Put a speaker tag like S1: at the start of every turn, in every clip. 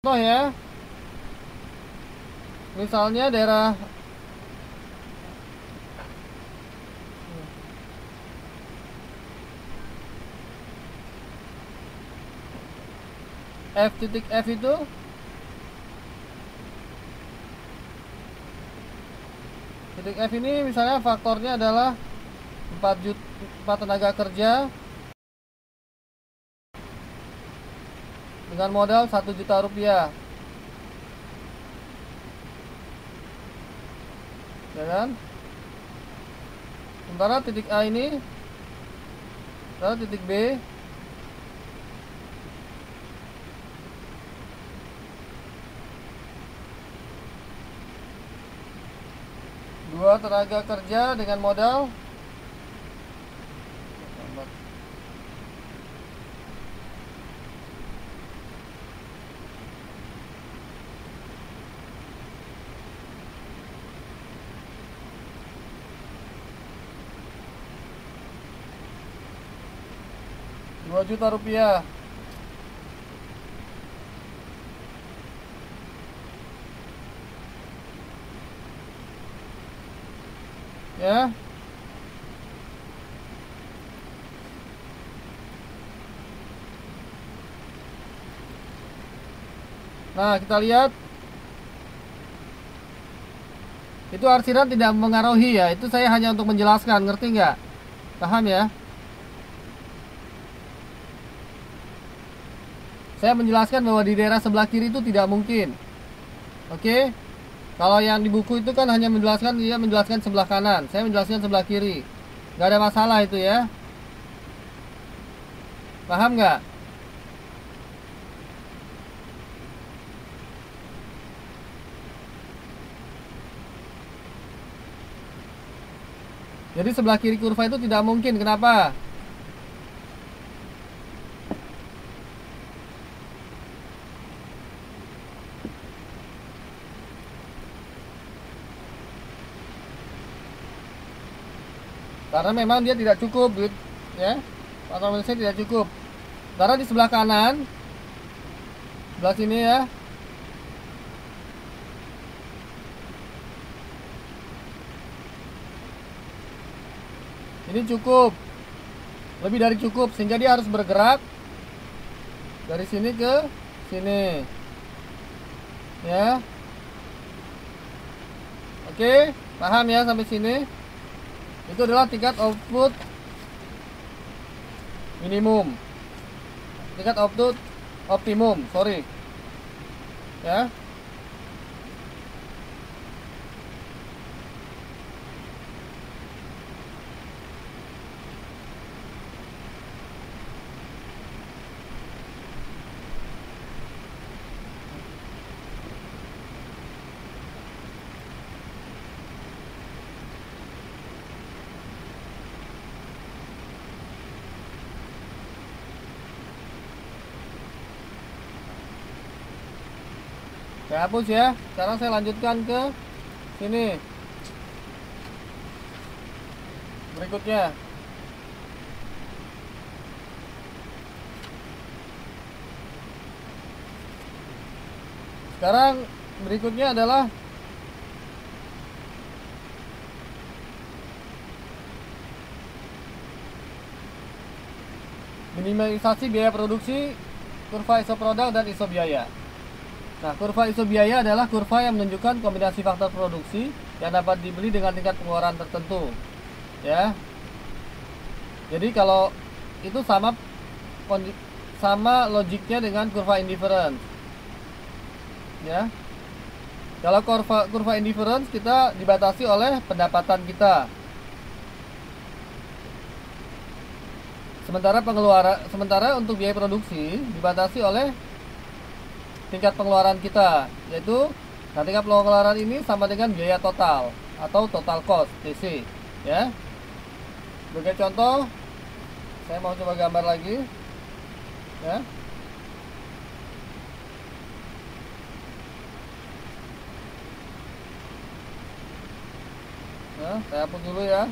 S1: contoh ya, misalnya daerah F titik F itu titik F ini misalnya faktornya adalah 4 tenaga kerja dengan modal 1 juta rupiah, ya kan? Sementara titik A ini, sementara titik B dua tenaga kerja dengan modal 2 juta rupiah. Ya. Nah, kita lihat itu arsiran tidak mengaruhi ya. Itu saya hanya untuk menjelaskan, ngerti nggak? Paham ya? Saya menjelaskan bahwa di daerah sebelah kiri itu tidak mungkin. Oke? Kalau yang di buku itu kan hanya menjelaskan, dia menjelaskan sebelah kanan. Saya menjelaskan sebelah kiri. Nggak ada masalah itu ya. Paham nggak? Jadi sebelah kiri kurva itu tidak mungkin. Kenapa? Karena memang dia tidak cukup, duit ya. Faktor minusnya tidak cukup. Karena di sebelah kanan, sebelah sini ya, ini cukup, lebih dari cukup, sehingga dia harus bergerak dari sini ke sini, ya. Oke, paham ya sampai sini? Itu adalah tingkat output minimum, tingkat output optimum, sorry, ya. Saya hapus ya. Sekarang saya lanjutkan ke sini. Berikutnya. Sekarang berikutnya adalah minimalisasi biaya produksi, kurva ISO produk dan ISO biaya. Nah, kurva ISO biaya adalah kurva yang menunjukkan kombinasi faktor produksi yang dapat dibeli dengan tingkat pengeluaran tertentu. Ya. Jadi kalau itu sama logiknya dengan kurva indifference. Ya. Kalau kurva indifference kita dibatasi oleh pendapatan kita. Sementara untuk biaya produksi dibatasi oleh tingkat pengeluaran kita, yaitu tingkat pengeluaran ini sama dengan biaya total atau total cost TC, ya. Sebagai contoh, saya mau coba gambar lagi, ya. Nah, saya hapus dulu ya.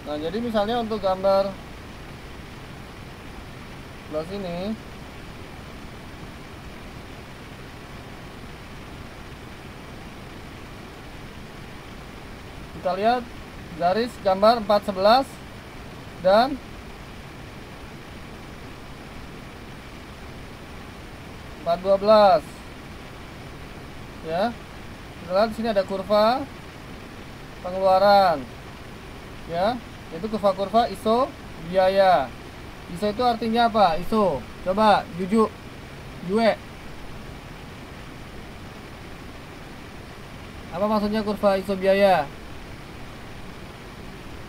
S1: Nah, jadi misalnya untuk gambar sebelah sini, kita lihat garis gambar 411 dan 412 ya. Kita lihat di sini ada kurva pengeluaran ya, yaitu kurva-kurva ISO biaya. ISO itu artinya apa? ISO, coba jujuk Jue, apa maksudnya kurva ISO biaya?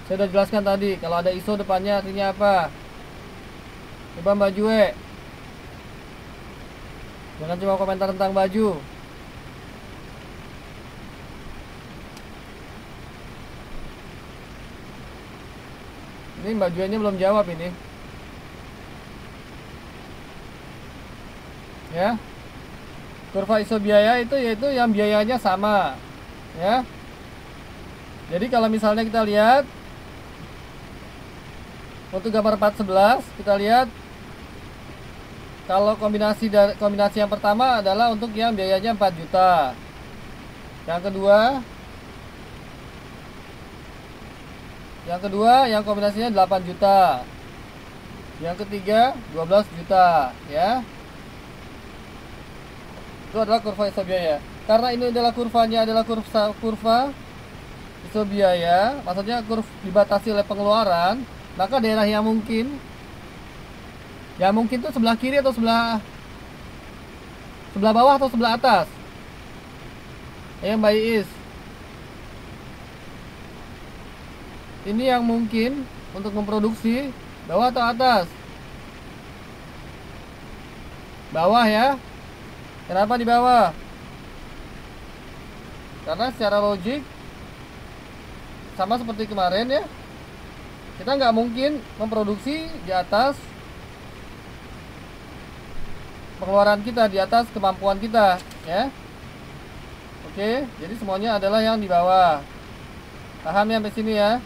S1: Saya sudah jelaskan tadi, kalau ada ISO depannya artinya apa? Coba Mbak Jue, jangan cuma komentar tentang baju. Ini Mbak Jue-nya belum jawab ini. Ya. Kurva ISO biaya itu yaitu yang biayanya sama. Ya. Jadi kalau misalnya kita lihat untuk gambar 411, kita lihat kalau kombinasi yang pertama adalah untuk yang biayanya 4 juta. Yang kedua yang kombinasinya 8 juta. Yang ketiga 12 juta ya. Itu adalah kurva ISO biaya. Karena ini adalah kurvanya adalah kurva ISO biaya, maksudnya dibatasi oleh pengeluaran, maka daerah yang mungkin itu sebelah kiri atau sebelah bawah atau sebelah atas. Yang Mbak Iis, ini yang mungkin untuk memproduksi bawah atau atas? Bawah ya. Kenapa di bawah? Karena secara logik sama seperti kemarin ya, kita nggak mungkin memproduksi di atas pengeluaran kita, di atas kemampuan kita ya. Oke, jadi semuanya adalah yang di bawah. Paham ya sampai sini ya?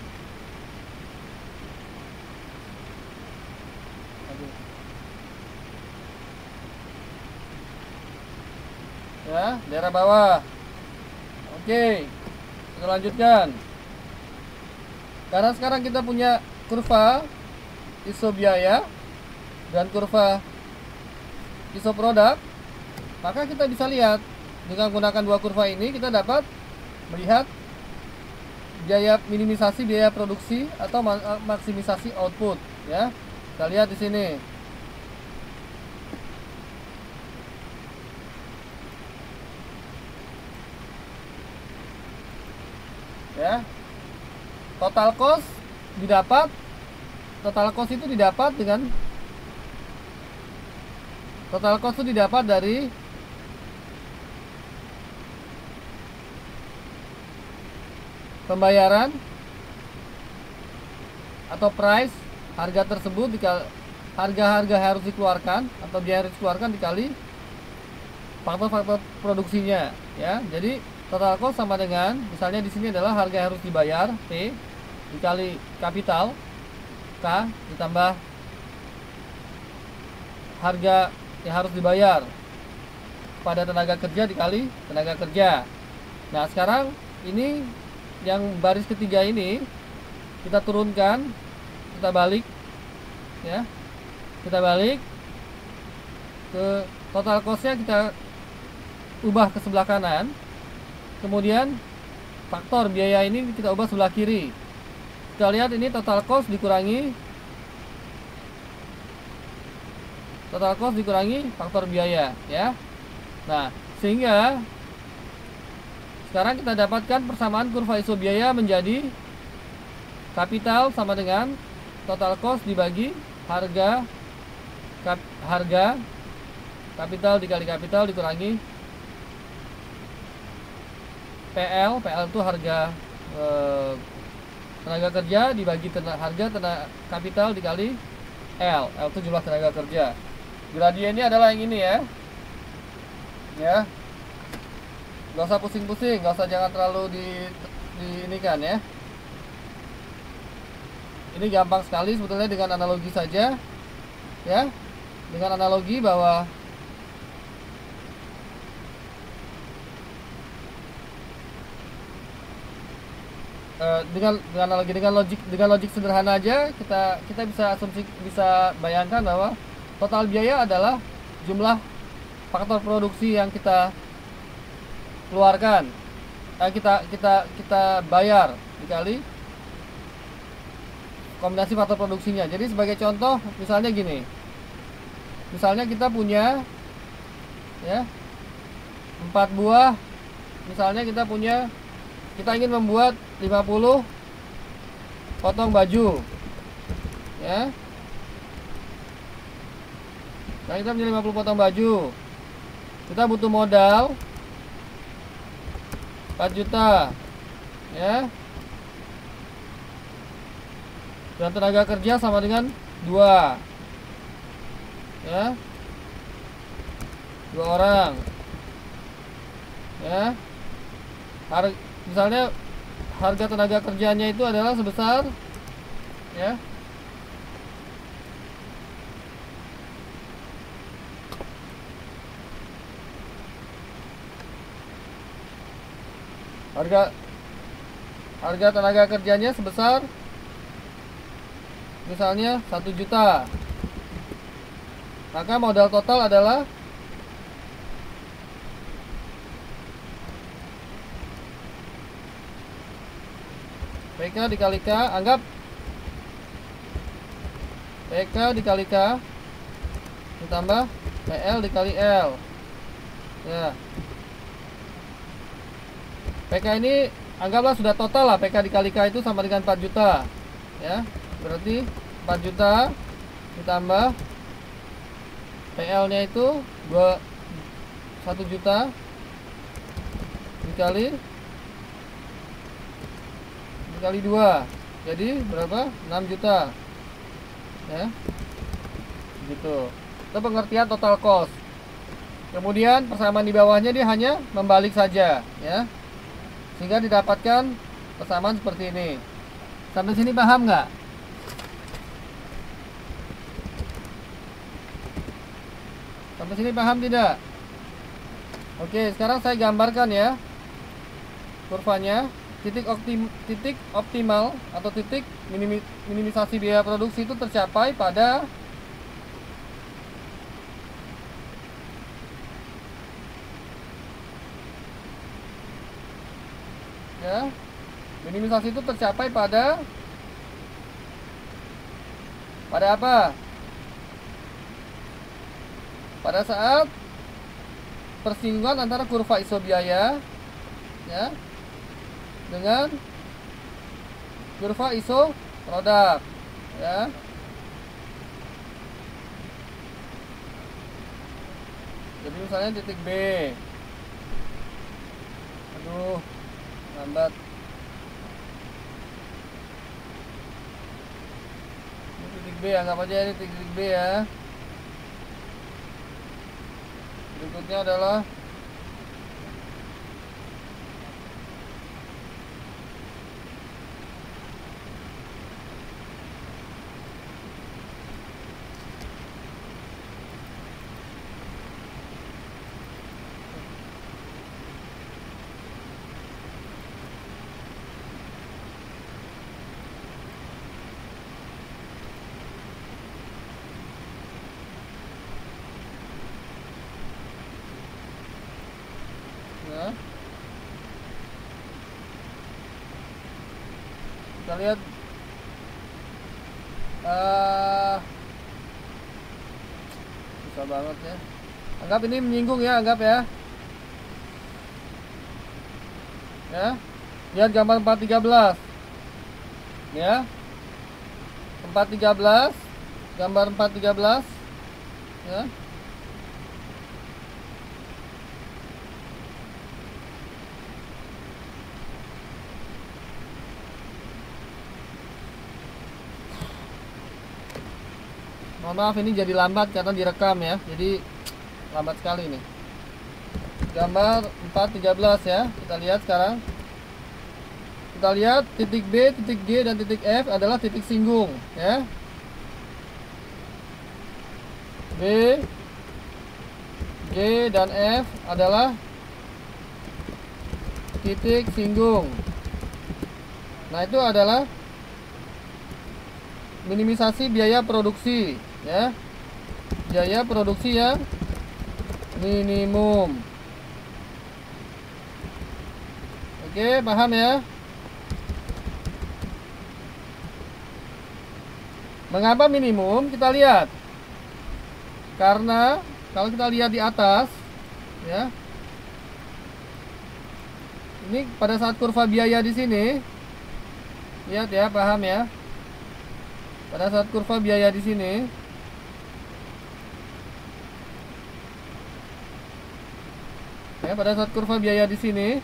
S1: Ya, daerah bawah. Oke, kita lanjutkan. Karena sekarang kita punya kurva ISO biaya dan kurva ISO produk, maka kita bisa lihat dengan menggunakan dua kurva ini kita dapat melihat biaya minimisasi biaya produksi atau maksimisasi output ya. Kita lihat di sini. Ya. Total cost itu didapat dengan total cost itu didapat dari pembayaran atau price, harga tersebut harga harus dikeluarkan atau biaya harus dikeluarkan dikali faktor-faktor produksinya ya. Jadi total cost sama dengan, misalnya di sini adalah harga yang harus dibayar T dikali kapital K ditambah harga yang harus dibayar pada tenaga kerja dikali tenaga kerja. Nah, sekarang ini yang baris ketiga ini kita turunkan, kita balik ya. Kita balik ke total cost-nya, kita ubah ke sebelah kanan. Kemudian faktor biaya ini kita ubah sebelah kiri. Kita lihat ini total cost dikurangi faktor biaya ya. Nah, sehingga sekarang kita dapatkan persamaan kurva ISO biaya menjadi kapital sama dengan total cost dibagi harga kapital dikali kapital dikurangi PL itu harga tenaga kerja dibagi harga tenaga kapital dikali L itu jumlah tenaga kerja. Gradiennya adalah yang ini ya. Gak usah pusing-pusing, jangan terlalu di ini kan ya. Ini gampang sekali sebetulnya dengan analogi saja, ya. Dengan analogi bahwa dengan analogi, dengan logik sederhana aja kita bisa asumsi, bisa bayangkan bahwa total biaya adalah jumlah faktor produksi yang kita keluarkan, kita bayar dikali kombinasi faktor produksinya. Jadi sebagai contoh misalnya gini, misalnya kita punya ya 4 buah, misalnya kita ingin membuat 50 potong baju, ya. Nah, kita punya 50 potong baju, kita butuh modal 4 juta, ya. Dan tenaga kerja sama dengan 2, ya, 2 orang, ya. Misalnya harga tenaga kerjanya itu adalah sebesar, ya, harga tenaga kerjanya sebesar misalnya 1 juta. Maka modal total adalah PK dikali K, anggap PK dikali K ditambah PL dikali L, ya. PK ini anggaplah sudah total lah, PK dikali K itu sama dengan 4 juta, ya. Berarti 4 juta ditambah PL nya itu 1 juta dikali 2, jadi berapa? 6 juta, ya, gitu. Itu pengertian total cost. Kemudian persamaan di bawahnya dia hanya membalik saja, ya, sehingga didapatkan persamaan seperti ini. Sampai sini paham nggak? Sampai sini paham tidak? Oke, sekarang saya gambarkan ya kurvanya. Titik optimal atau titik minimisasi biaya produksi itu tercapai pada ya, minimisasi itu tercapai pada apa? Pada saat persinggungan antara kurva iso biaya, ya, dengan kurva iso produk, ya. Jadi misalnya titik B, aduh lambat, ini titik B, anggap aja ini titik B, ya. Berikutnya adalah ya. Kita lihat susah banget ya. Anggap ini menyinggung ya, anggap ya. Ya. Lihat gambar 413. Ya. 413, gambar 413. Ya. Mohon maaf ini jadi lambat karena direkam ya. Jadi lambat sekali nih. Gambar 413 ya. Kita lihat sekarang. kita lihat titik B, titik G, dan titik F adalah titik singgung, ya. B, G, dan F adalah titik singgung. Nah, itu adalah minimisasi biaya produksi, ya. Biaya produksi yang minimum. Oke, paham ya? Mengapa minimum? Kita lihat. Karena kalau kita lihat di atas, ya. Ini pada saat kurva biaya di sini, lihat ya, paham ya? Pada saat kurva biaya di sini, ya, pada saat kurva biaya di sini,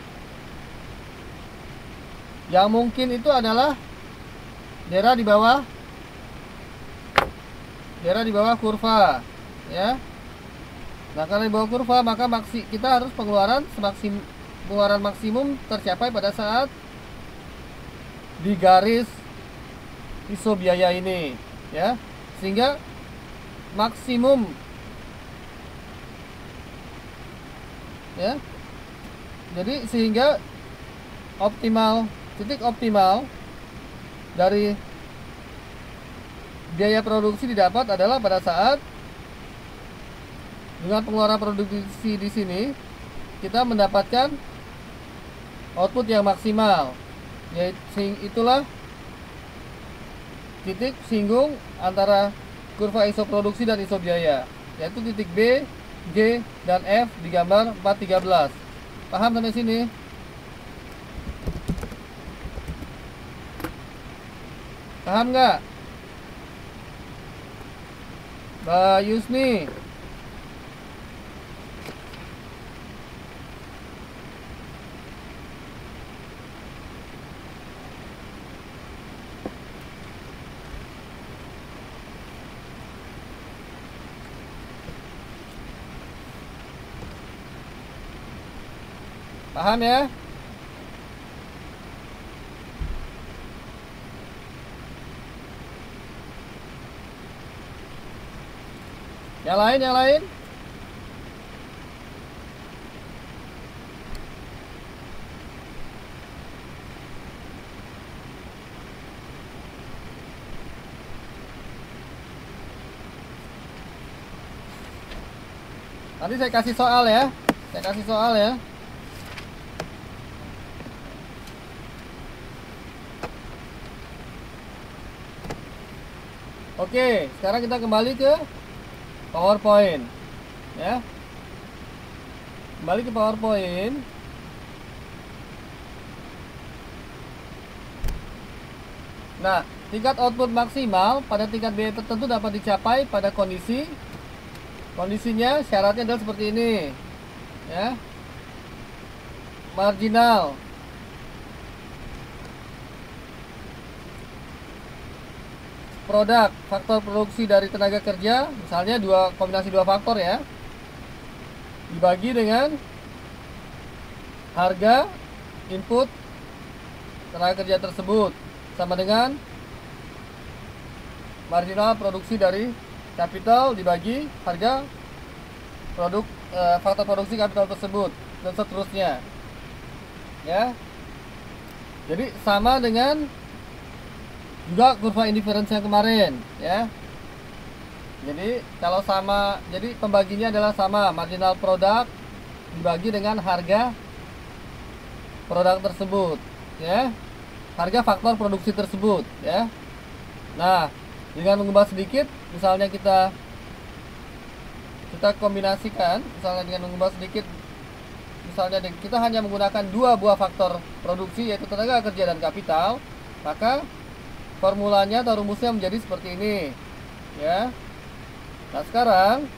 S1: yang mungkin itu adalah daerah di bawah kurva, ya. Nah, karena di bawah kurva, maka kita harus pengeluaran maksimum tercapai pada saat di garis ISO biaya ini, ya. Sehingga maksimum, ya. Jadi sehingga titik optimal dari biaya produksi didapat adalah pada saat dengan pengeluaran produksi di sini kita mendapatkan output yang maksimal, yaitu itulah titik singgung antara kurva ISO produksi dan ISO biaya, yaitu titik B, G, dan F di gambar 413. Paham sampai sini? Paham nggak? Mbak Yusni? Paham ya? Yang lain? Nanti saya kasih soal ya. Oke, sekarang kita kembali ke PowerPoint, ya. Kembali ke PowerPoint. Nah, tingkat output maksimal pada tingkat biaya tertentu dapat dicapai pada kondisinya syaratnya adalah seperti ini, ya. Marginal produk, faktor produksi dari tenaga kerja, misalnya kombinasi dua faktor ya, dibagi dengan harga input tenaga kerja tersebut, sama dengan marginal produksi dari kapital dibagi harga faktor produksi kapital tersebut, dan seterusnya, ya. Jadi sama dengan juga kurva indiferensi yang kemarin, ya. Jadi kalau sama, jadi pembaginya adalah sama, marginal produk dibagi dengan harga produk tersebut, ya, harga faktor produksi tersebut, ya. Nah, dengan mengubah sedikit, misalnya kita kombinasikan, misalnya dengan mengubah sedikit, misalnya kita hanya menggunakan dua buah faktor produksi, yaitu tenaga kerja dan kapital, maka formulanya atau rumusnya menjadi seperti ini, ya. Nah, sekarang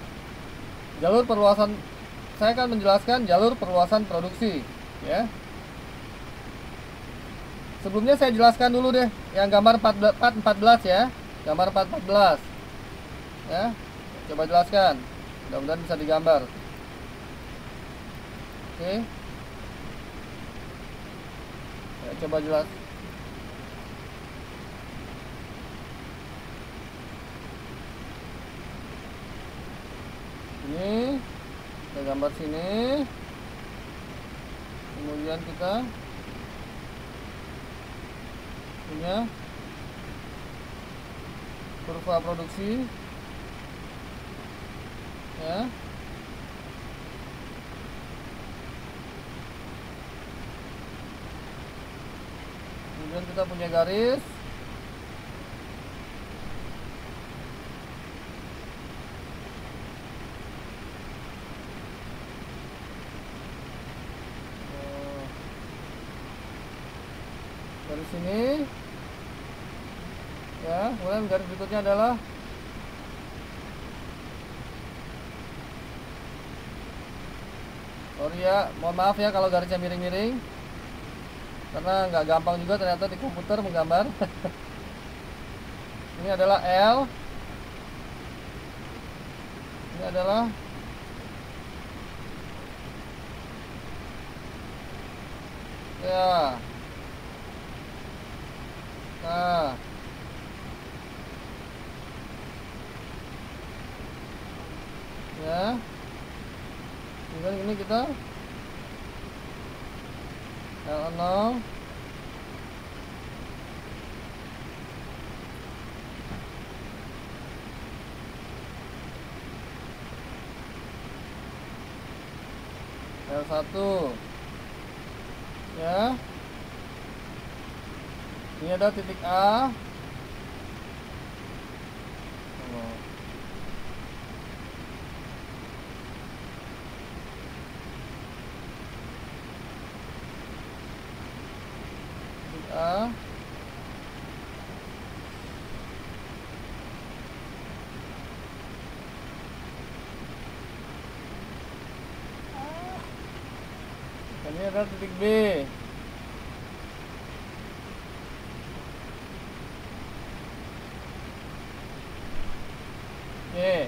S1: saya akan menjelaskan jalur perluasan produksi, ya. Sebelumnya saya jelaskan dulu deh yang gambar 414 ya, gambar 414, ya. Coba jelaskan, mudah-mudahan bisa digambar. Oke, ya, coba Ini kita gambar sini, kemudian kita punya kurva produksi ya. Kemudian kita punya garis. Dari sini ya, kemudian garis berikutnya adalah sorry ya, mohon maaf ya kalau garisnya miring-miring, karena nggak gampang juga ternyata di komputer menggambar. Ini adalah L, ini adalah ya. Nah, ya, kemudian ini kita L0, L1 ya. Ini ada titik A. Titik A. Ini adalah titik B. Oke.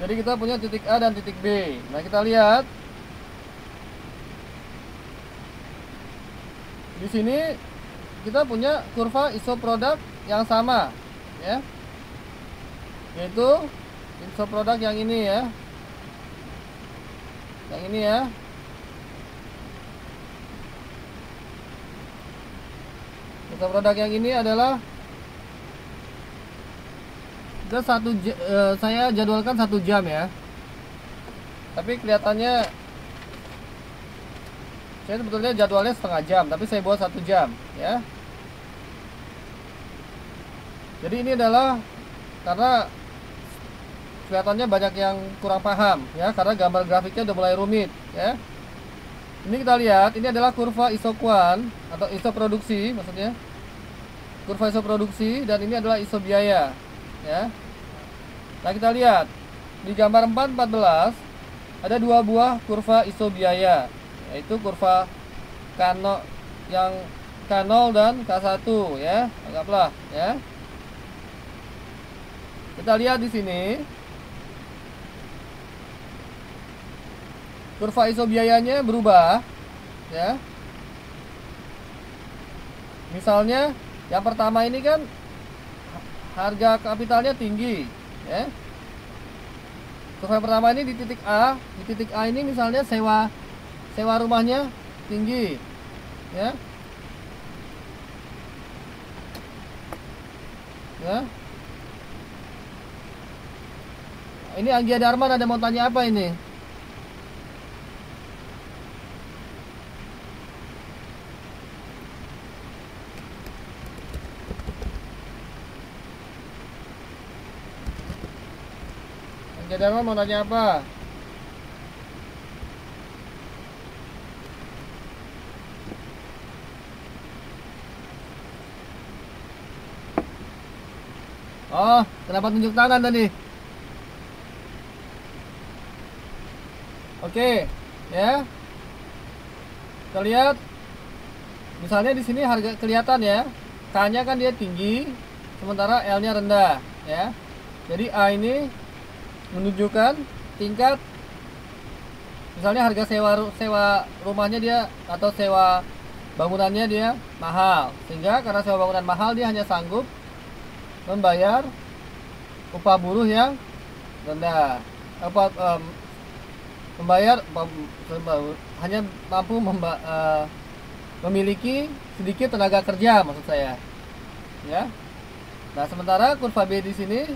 S1: Jadi kita punya titik A dan titik B. Nah, kita lihat di sini kita punya kurva isoproduct yang sama, ya. Yaitu isoproduct yang ini ya. Yang ini ya. Isoproduct yang ini adalah saya jadwalkan 1 jam ya, tapi kelihatannya saya sebetulnya jadwalnya setengah jam, tapi saya buat 1 jam ya. Jadi ini adalah karena kelihatannya banyak yang kurang paham ya, karena gambar grafiknya udah mulai rumit ya. Ini kita lihat, ini adalah kurva isokuan atau isoproduksi maksudnya, kurva isoproduksi, dan ini adalah isobiaya ya. Nah, kita lihat di gambar 4.14 ada 2 buah kurva isobiaya, yaitu kurva K0 yang K0 dan K1 ya, anggaplah ya. Kita lihat di sini kurva isobiayanya berubah ya. Misalnya yang pertama ini kan harga kapitalnya tinggi ya. Kurva yang pertama ini di titik A, di titik A ini misalnya sewa rumahnya tinggi ya. Ya. Ini Anggia Darman ada mau tanya apa ini? Darman mau nanya apa? Oh, kenapa tunjuk tangan tadi? Oke, ya. Kita lihat, misalnya di sini harga kelihatan ya, K-nya kan dia tinggi, sementara L-nya rendah, ya. Jadi A ini menunjukkan tingkat, misalnya harga sewa rumahnya dia atau sewa bangunannya dia mahal, sehingga karena sewa bangunan mahal dia hanya sanggup membayar upah buruh yang rendah apa membayar hanya mampu memiliki sedikit tenaga kerja, maksud saya, ya. Nah, sementara kurva B di sini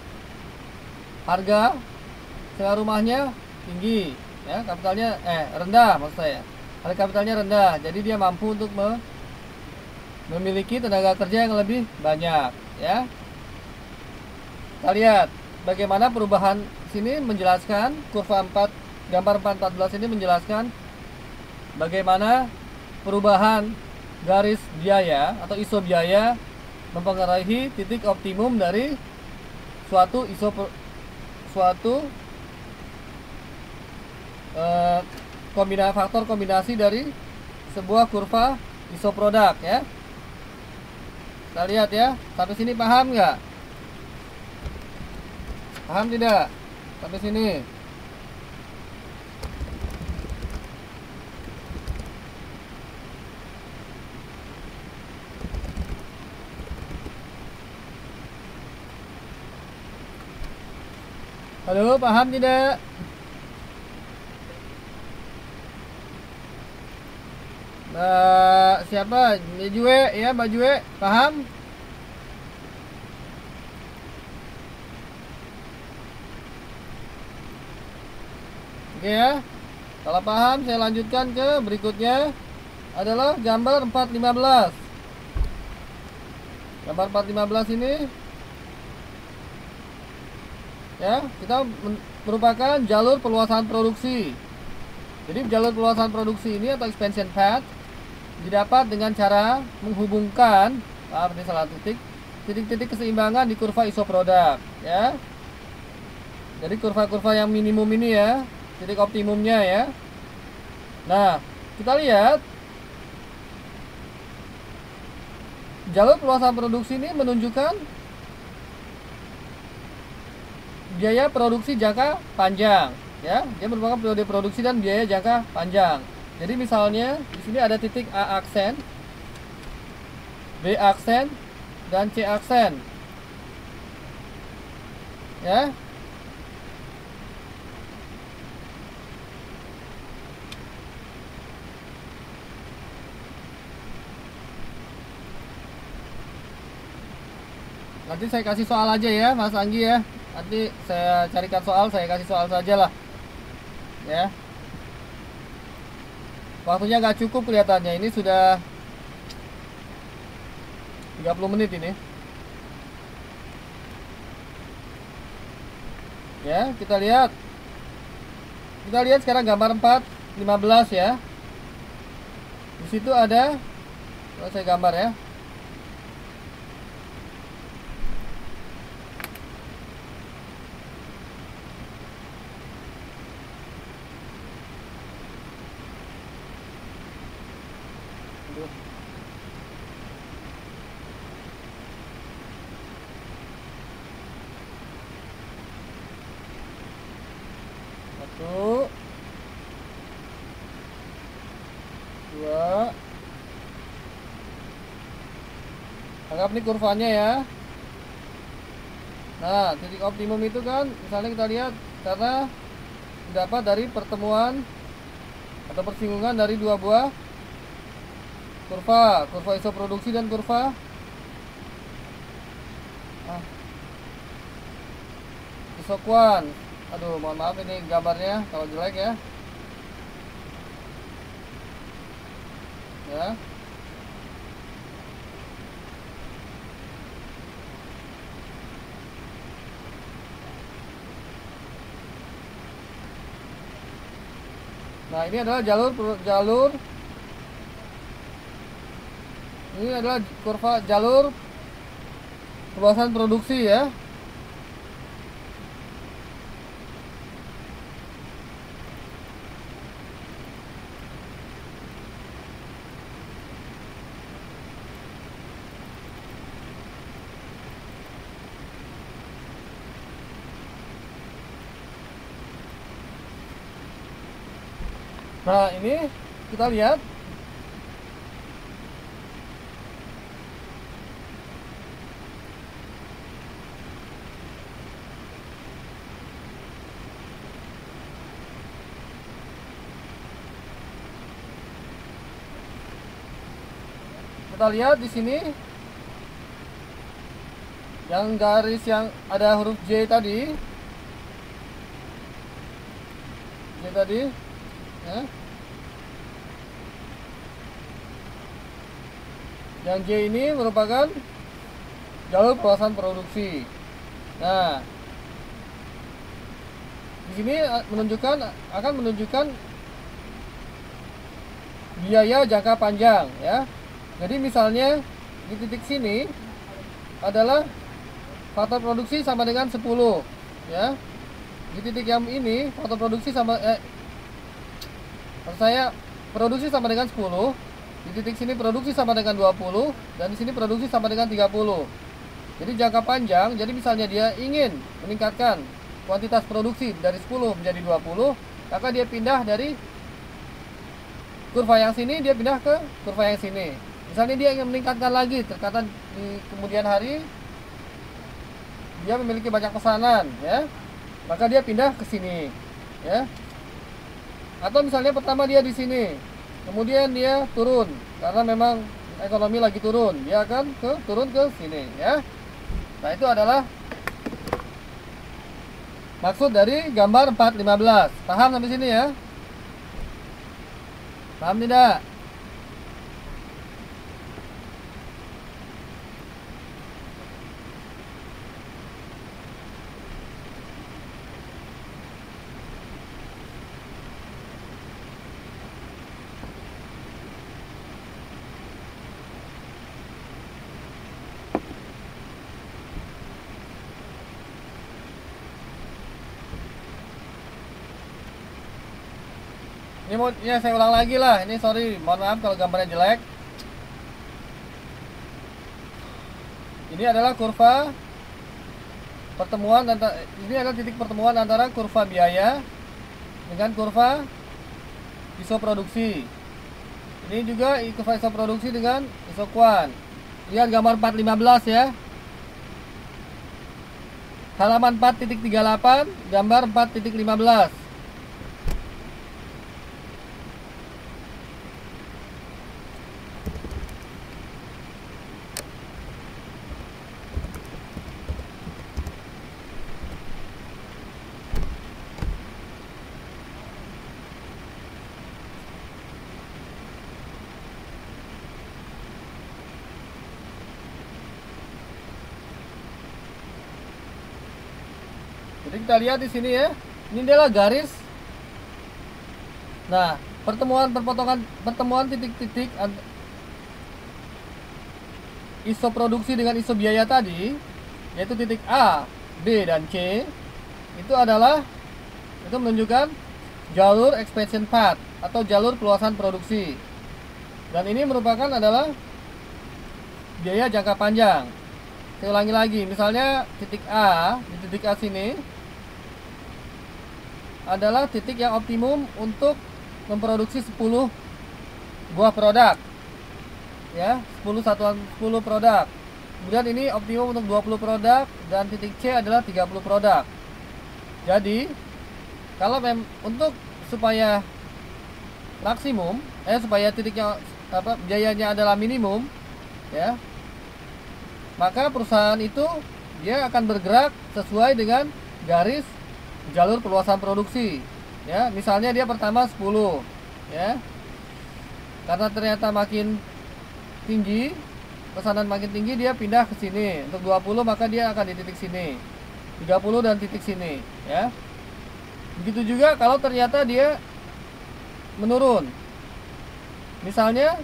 S1: harga sewa rumahnya tinggi, ya, kapitalnya rendah, maksud saya. Harga kapitalnya rendah, jadi dia mampu untuk memiliki tenaga kerja yang lebih banyak, ya. Kita lihat bagaimana perubahan sini menjelaskan kurva 4, gambar 414 ini menjelaskan bagaimana perubahan garis biaya atau ISO biaya mempengaruhi titik optimum dari suatu faktor kombinasi dari sebuah kurva ISO produk, ya. Kita lihat ya, sampai sini paham nggak? Paham tidak? Sampai sini. Halo, paham tidak? Siapa? Mbak Jue, ya Mbak Jue, paham? Oke ya. Kalau paham, saya lanjutkan ke berikutnya adalah gambar 415. Gambar 415 ini, ya, kita merupakan jalur perluasan produksi. Jadi jalur perluasan produksi ini atau expansion path didapat dengan cara menghubungkan, ini salah titik-titik keseimbangan di kurva ISO produk, ya. Jadi kurva-kurva yang minimum ini, ya, titik optimumnya, ya. Nah, kita lihat jalur perluasan produksi ini menunjukkan biaya produksi jangka panjang, ya. Dia merupakan periode produksi dan biaya jangka panjang. Jadi misalnya di sini ada titik A aksen, B aksen, dan C aksen, ya. Nanti saya kasih soal aja ya, Mas Anggi, ya. Nanti saya carikan soal, saya kasih soal saja lah, ya. Waktunya nggak cukup kelihatannya. Ini sudah 30 menit ini. Ya, kita lihat. Kita lihat sekarang gambar 415, ya. Di situ ada, saya gambar ya. Satu, dua. Anggap ini kurvanya, ya. Nah, titik optimum itu kan misalnya kita lihat karena didapat dari pertemuan atau persinggungan dari dua buah kurva ISO produksi dan kurva ISO kuan. Aduh, mohon maaf ini gambarnya kalau jelek, ya. Ya. Nah, ini adalah ini adalah kurva jalur perluasan produksi, ya. Nah, ini kita lihat Kita lihat di sini yang garis yang ada huruf J tadi, ya. Yang J ini merupakan jalur perluasan produksi. Nah, di sini akan menunjukkan biaya jangka panjang, ya. Jadi misalnya di titik sini adalah faktor produksi sama dengan 10, ya. Di titik yang ini faktor produksi sama produksi sama dengan 10. Di titik sini produksi sama dengan 20 dan di sini produksi sama dengan 30. Jadi jangka panjang, jadi misalnya dia ingin meningkatkan kuantitas produksi dari 10 menjadi 20, maka dia pindah dari kurva yang sini, dia pindah ke kurva yang sini. Misalnya dia ingin meningkatkan lagi, ternyata di kemudian hari dia memiliki banyak pesanan, ya, maka dia pindah ke sini, ya. Atau misalnya pertama dia di sini, kemudian dia turun karena memang ekonomi lagi turun, dia akan turun ke sini, ya. Nah, itu adalah maksud dari gambar 415. Paham sampai sini, ya? Paham tidak? Ini ya saya ulang lagi lah. Ini sorry, mohon maaf kalau gambarnya jelek. Ini adalah kurva pertemuan ini adalah titik pertemuan antara kurva biaya dengan kurva isoproduksi. Ini juga kurva isoproduksi dengan isokuan. Lihat gambar 415, ya. Halaman 4.38, gambar 4.15. Jadi kita lihat di sini, ya. Ini adalah garis. Nah, pertemuan titik-titik isoproduksi dengan isobiaya tadi, yaitu titik A, B, dan C, itu menunjukkan jalur expansion path atau jalur peluasan produksi. Dan ini merupakan adalah biaya jangka panjang. Saya ulangi lagi, misalnya titik A, di titik A sini adalah titik yang optimum untuk memproduksi 10 buah produk, ya, 10 produk. Kemudian ini optimum untuk 20 produk dan titik C adalah 30 produk. Jadi kalau supaya maksimum, supaya titiknya biayanya adalah minimum, ya, maka perusahaan itu dia akan bergerak sesuai dengan garis jalur perluasan produksi, ya. Misalnya dia pertama 10, ya, karena ternyata makin tinggi, pesanan makin tinggi, dia pindah ke sini. Untuk 20 maka dia akan di titik sini, 30 dan titik sini, ya. Begitu juga kalau ternyata dia menurun, misalnya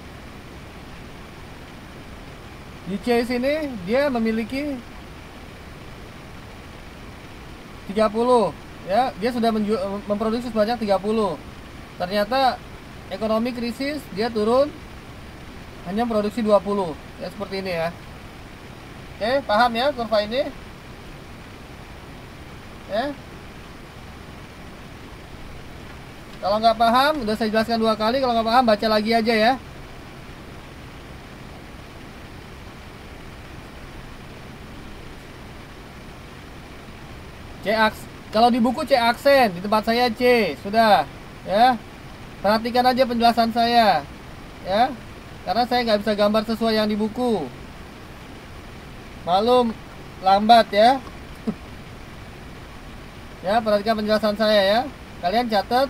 S1: di C sini dia memiliki 30, ya, dia sudah memproduksi sebanyak 30. Ternyata ekonomi krisis, dia turun hanya produksi 20, ya, seperti ini, ya. Oke, paham, ya, kurva ini, ya. Kalau nggak paham, udah saya jelaskan 2 kali. Kalau nggak paham, baca lagi aja, ya. Kalau di buku C aksen, di tempat saya C, sudah, ya. Perhatikan aja penjelasan saya, ya. karena saya nggak bisa gambar sesuai yang di buku. Maklum, lambat ya. Ya, perhatikan penjelasan saya ya. Kalian catat.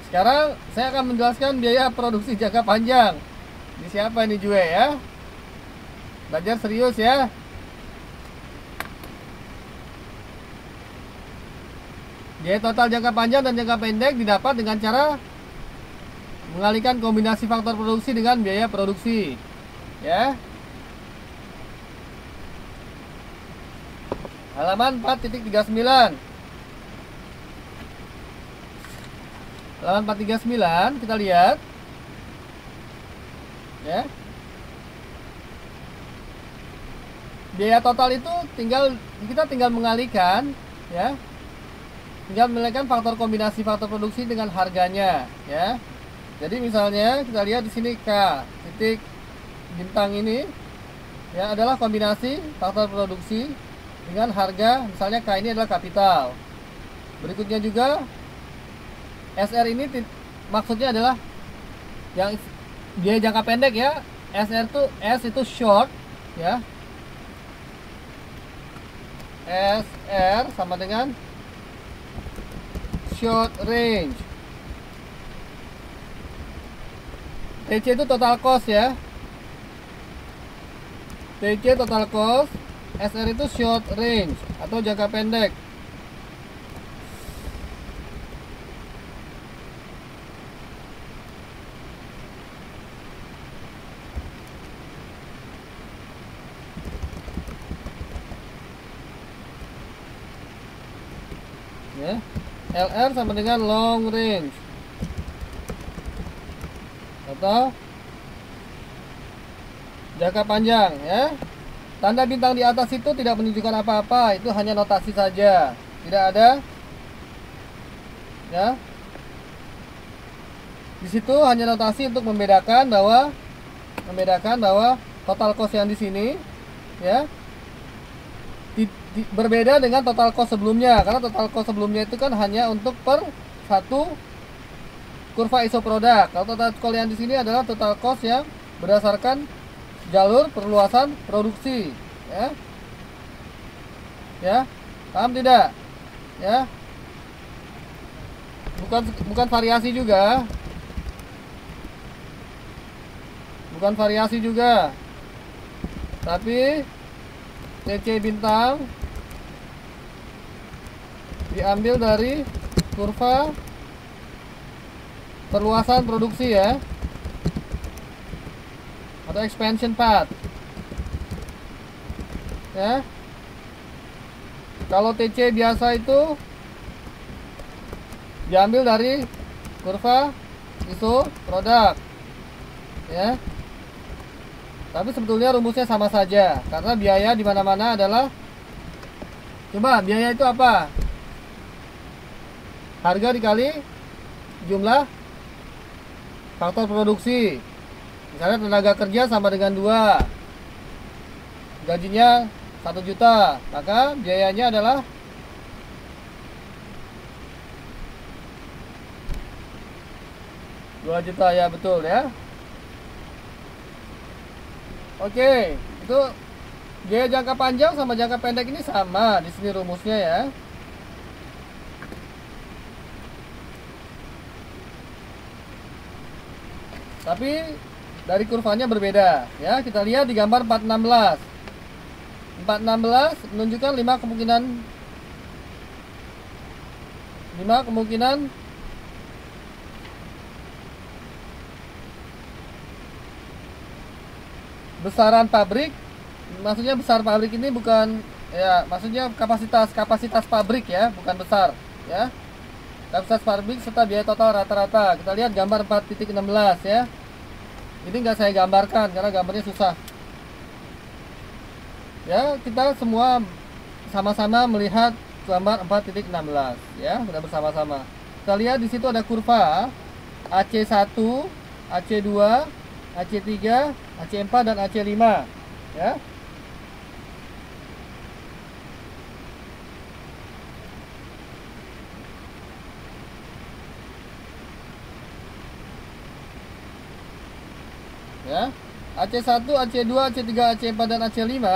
S1: Sekarang saya akan menjelaskan biaya produksi jangka panjang. Ini siapa ini Jue ya? Belajar serius ya. Biaya total jangka panjang dan jangka pendek didapat dengan cara mengalihkan kombinasi faktor produksi dengan biaya produksi. Ya. Halaman 4.39. Halaman 439 kita lihat. Ya. Biaya total itu kita tinggal mengalihkan ya. Tinggal mengalihkan faktor kombinasi faktor produksi dengan harganya ya. Jadi misalnya kita lihat di sini K titik bintang ini ya adalah kombinasi faktor produksi dengan harga, misalnya K ini adalah kapital. Berikutnya juga SR ini maksudnya adalah yang biaya jangka pendek ya. S itu short ya. SR sama dengan short range. TC itu total cost ya. TC total cost. SR itu short range atau jangka pendek. Ya. LR sama dengan long range atau jangka panjang ya. Tanda bintang di atas itu tidak menunjukkan apa-apa, itu hanya notasi saja, tidak ada ya. Di situ hanya notasi untuk membedakan bahwa total cost yang di sini ya berbeda dengan total cost sebelumnya, karena total cost sebelumnya itu kan hanya untuk per satu kurva ISO produk. Kalau total cost yang di sini adalah total cost yang berdasarkan jalur perluasan produksi ya. Ya, paham tidak? Ya. Bukan variasi juga. Bukan variasi juga. Tapi TC bintang diambil dari kurva perluasan produksi ya, atau expansion path ya. Kalau TC biasa itu diambil dari kurva ISO produk ya. Tapi sebetulnya rumusnya sama saja, karena biaya di mana-mana adalah, coba biaya itu apa? Harga dikali jumlah faktor produksi. Misalnya tenaga kerja sama dengan 2, gajinya 1 juta, maka biayanya adalah Rp2 juta ya, betul ya. Oke, itu biaya jangka panjang sama jangka pendek ini sama di sini rumusnya ya. Tapi dari kurvanya berbeda ya. Kita lihat di gambar 416. 416 menunjukkan 5 kemungkinan besaran pabrik. Maksudnya besar pabrik ini bukan ya, maksudnya kapasitas pabrik ya, bukan besar ya. Kapasitas pabrik serta biaya total rata-rata. Kita lihat gambar 4.16 ya. Ini nggak saya gambarkan karena gambarnya susah. Ya, kita semua sama-sama melihat gambar 4.16 ya, kita bersama-sama. Kita lihat di situ ada kurva AC1, AC2, AC3, AC4 dan AC5 ya. Ya. AC1, AC2, AC3, AC4 dan AC5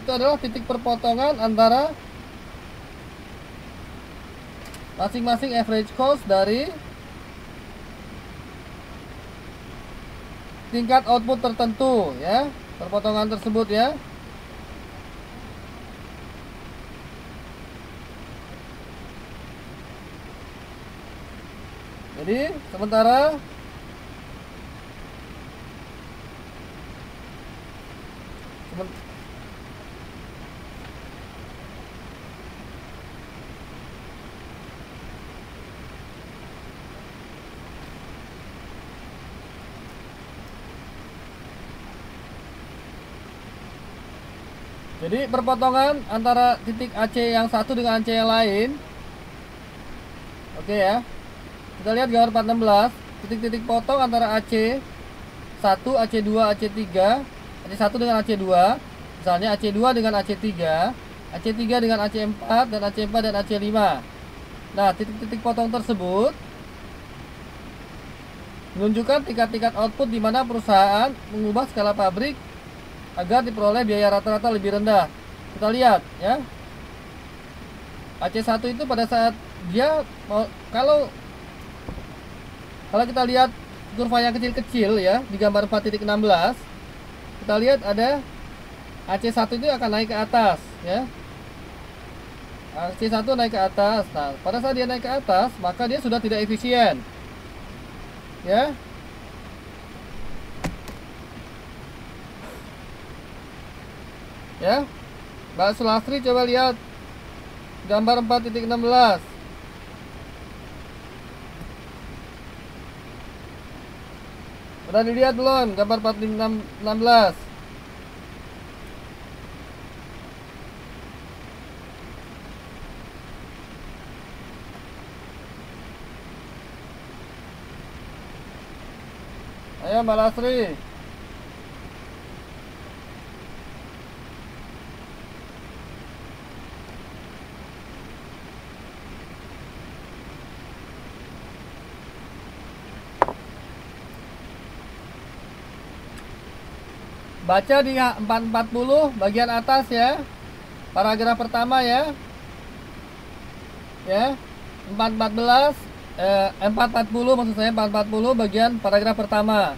S1: itu adalah titik perpotongan antara masing-masing average cost dari tingkat output tertentu ya, perpotongan tersebut ya. Jadi sementara jadi perpotongan antara titik AC yang satu dengan AC yang lain. Oke ya. Kita lihat gambar 416, titik-titik potong antara AC 1, AC2, AC3, AC1 dengan AC2, misalnya AC2 dengan AC3, AC3 dengan AC4, dan AC4 dan AC5. Nah, titik-titik potong tersebut menunjukkan tingkat-tingkat output di mana perusahaan mengubah skala pabrik agar diperoleh biaya rata-rata lebih rendah. Kita lihat ya. AC1 itu pada saat dia kalau kita lihat kurva yang kecil-kecil ya di gambar 4.16, kita lihat ada AC1 itu akan naik ke atas ya. AC1 naik ke atas. Nah, pada saat dia naik ke atas, maka dia sudah tidak efisien. Ya. Ya. Mbak Sulastri coba lihat gambar 4.16. Udah dilihat belum gambar 4.16? Ayo Mbak Lasri. Baca di 440 bagian atas ya. Paragraf pertama ya. Ya. 440 maksud saya 440 bagian paragraf pertama.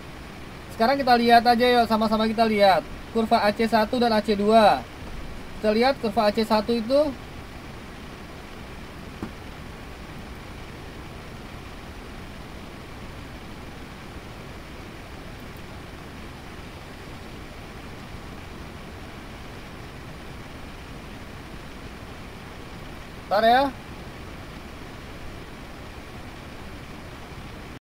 S1: Sekarang kita lihat aja yuk, sama-sama kita lihat kurva AC1 dan AC2. Kita lihat kurva AC1 itu bentar ya.